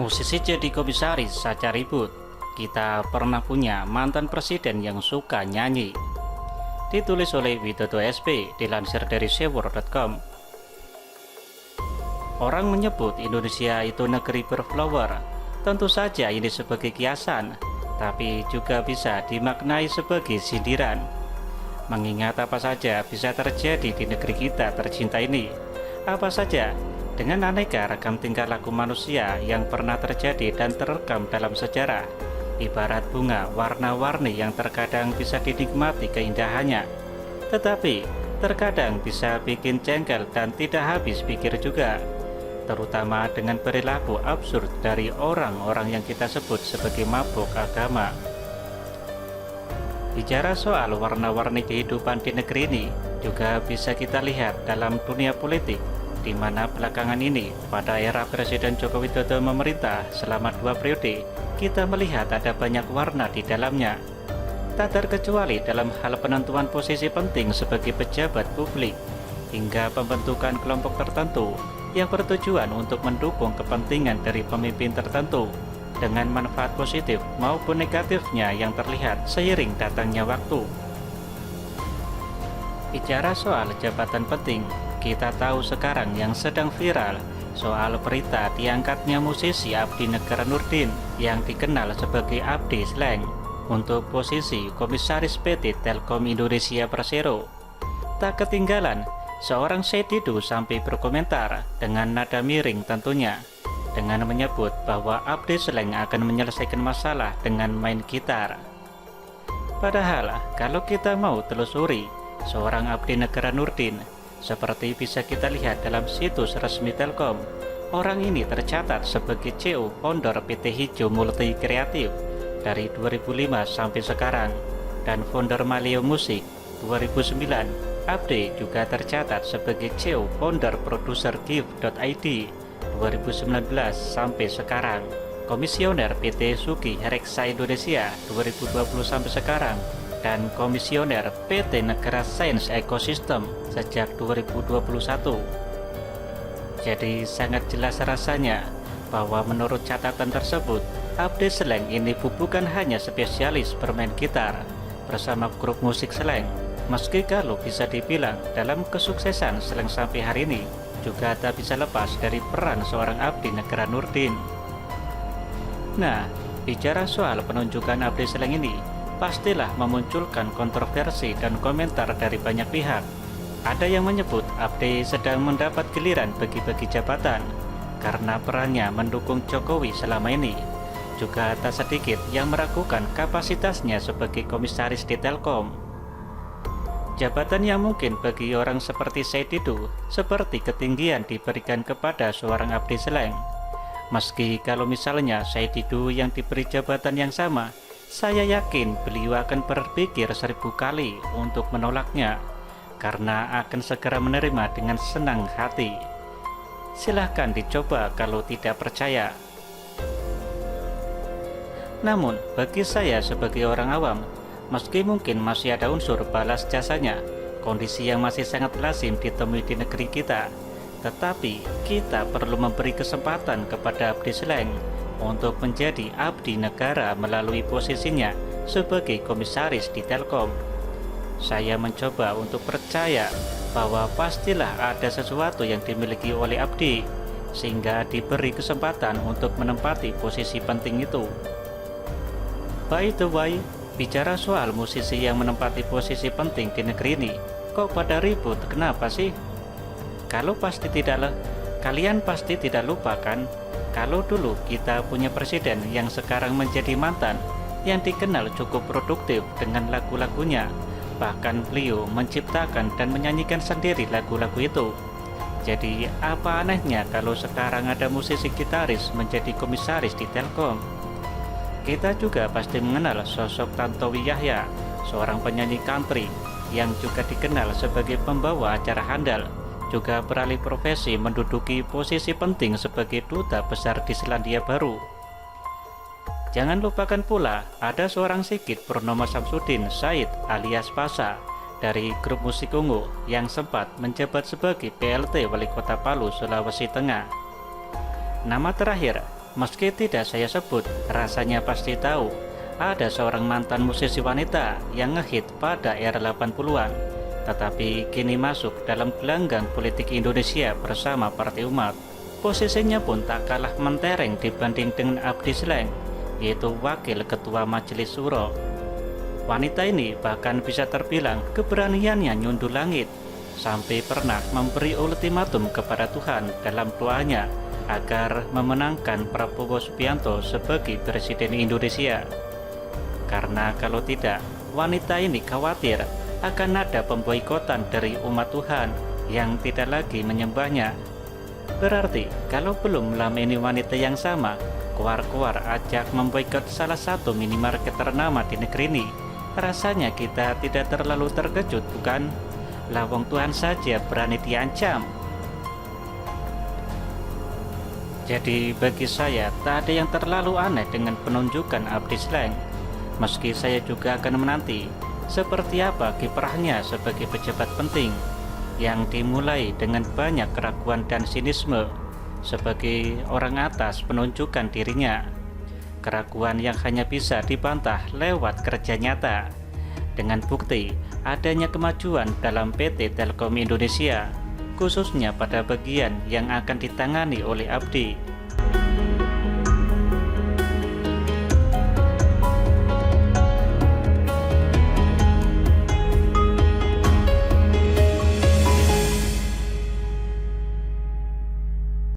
Musisi jadi komisaris saja ribut. Kita pernah punya mantan presiden yang suka nyanyi. Ditulis oleh Widodo SP, dilansir dari sewor.com. Orang menyebut Indonesia itu negeri berflower. Tentu saja ini sebagai kiasan, tapi juga bisa dimaknai sebagai sindiran. Mengingat apa saja bisa terjadi di negeri kita tercinta ini. Apa saja, dengan aneka ragam tingkah laku manusia yang pernah terjadi dan terekam dalam sejarah, ibarat bunga warna-warni yang terkadang bisa dinikmati keindahannya, tetapi terkadang bisa bikin jengkel dan tidak habis pikir juga, terutama dengan perilaku absurd dari orang-orang yang kita sebut sebagai mabuk agama. Bicara soal warna-warni kehidupan di negeri ini juga bisa kita lihat dalam dunia politik, di mana belakangan ini pada era Presiden Joko Widodo memerintah selama 2 periode, kita melihat ada banyak warna di dalamnya. Tak terkecuali dalam hal penentuan posisi penting sebagai pejabat publik, hingga pembentukan kelompok tertentu yang bertujuan untuk mendukung kepentingan dari pemimpin tertentu, dengan manfaat positif maupun negatifnya yang terlihat seiring datangnya waktu. Bicara soal jabatan penting, kita tahu sekarang yang sedang viral soal berita diangkatnya musisi Abdi Negara Nurdin yang dikenal sebagai Abdi Sleng untuk posisi Komisaris PT Telkom Indonesia Persero. Tak ketinggalan, seorang Syed Didu sampai berkomentar dengan nada miring tentunya, dengan menyebut bahwa Abdi Sleng akan menyelesaikan masalah dengan main gitar. Padahal kalau kita mau telusuri, seorang Abdi Negara Nurdin, seperti bisa kita lihat dalam situs resmi Telkom, orang ini tercatat sebagai CEO founder PT Hijau Multi Kreatif dari 2005 sampai sekarang, dan founder Maleo Musik 2009. Abdi juga tercatat sebagai CEO founder produser Gift.id 2019 sampai sekarang, komisioner PT Sugi Reksa Indonesia 2020 sampai sekarang, dan komisioner PT Negara Sains Ekosistem sejak 2021. Jadi sangat jelas rasanya bahwa menurut catatan tersebut, Abdi Sleng ini bukan hanya spesialis bermain gitar bersama grup musik Sleng. Meski kalau bisa dibilang dalam kesuksesan Sleng sampai hari ini juga tak bisa lepas dari peran seorang Abdi Negara Nurdin. Nah, bicara soal penunjukan Abdi Sleng ini, pastilah memunculkan kontroversi dan komentar dari banyak pihak. Ada yang menyebut Abdi sedang mendapat giliran bagi-bagi jabatan karena perannya mendukung Jokowi selama ini. Juga tak sedikit yang meragukan kapasitasnya sebagai komisaris di Telkom. Jabatan yang mungkin bagi orang seperti Syed Didu seperti ketinggian diberikan kepada seorang Abdi Sleng. Meski kalau misalnya Syed Didu yang diberi jabatan yang sama, saya yakin beliau akan berpikir 1000 kali untuk menolaknya, karena akan segera menerima dengan senang hati. Silahkan dicoba kalau tidak percaya. Namun, bagi saya sebagai orang awam, meski mungkin masih ada unsur balas jasanya, kondisi yang masih sangat lazim ditemui di negeri kita, tetapi kita perlu memberi kesempatan kepada Abdi Sleng untuk menjadi abdi negara melalui posisinya sebagai komisaris di Telkom. Saya mencoba untuk percaya bahwa pastilah ada sesuatu yang dimiliki oleh Abdi, sehingga diberi kesempatan untuk menempati posisi penting itu. By the way, bicara soal musisi yang menempati posisi penting di negeri ini, kok pada ribut, kenapa sih? Kalian pasti tidak lupa kan, kalau dulu kita punya presiden yang sekarang menjadi mantan, yang dikenal cukup produktif dengan lagu-lagunya. Bahkan beliau menciptakan dan menyanyikan sendiri lagu-lagu itu. Jadi apa anehnya kalau sekarang ada musisi gitaris menjadi komisaris di Telkom? Kita juga pasti mengenal sosok Tantowi Yahya, seorang penyanyi country yang juga dikenal sebagai pembawa acara handal, juga beralih profesi menduduki posisi penting sebagai duta besar di Selandia Baru. Jangan lupakan pula ada seorang Sigit Purnomo Samsudin Said alias Pasa dari grup musik Ungu yang sempat menjabat sebagai PLT Wali Kota Palu, Sulawesi Tengah. Nama terakhir Meski tidak saya sebut, rasanya pasti tahu ada seorang mantan musisi wanita yang ngehit pada era 80-an, tetapi kini masuk dalam gelanggang politik Indonesia bersama Partai Umat. Posisinya pun tak kalah mentereng dibanding dengan Abdi Sleng, yaitu Wakil Ketua Majelis Syuro. Wanita ini bahkan bisa terbilang keberaniannya nyundul langit, sampai pernah memberi ultimatum kepada Tuhan dalam doanya agar memenangkan Prabowo Subianto sebagai Presiden Indonesia. Karena kalau tidak, wanita ini khawatir akan ada pemboikotan dari umat Tuhan yang tidak lagi menyembahnya. Berarti kalau belum melamani wanita yang sama, keluar-keluar ajak memboikot salah satu minimarket ternama di negeri ini, rasanya kita tidak terlalu terkejut, bukan? Lawang Tuhan saja berani diancam. Jadi bagi saya tak ada yang terlalu aneh dengan penunjukan Abdi Sleng. Meski saya juga akan menanti seperti apa kiprahnya sebagai pejabat penting yang dimulai dengan banyak keraguan dan sinisme sebagai orang atas penunjukan dirinya. Keraguan yang hanya bisa dibantah lewat kerja nyata dengan bukti adanya kemajuan dalam PT Telkom Indonesia, khususnya pada bagian yang akan ditangani oleh Abdi.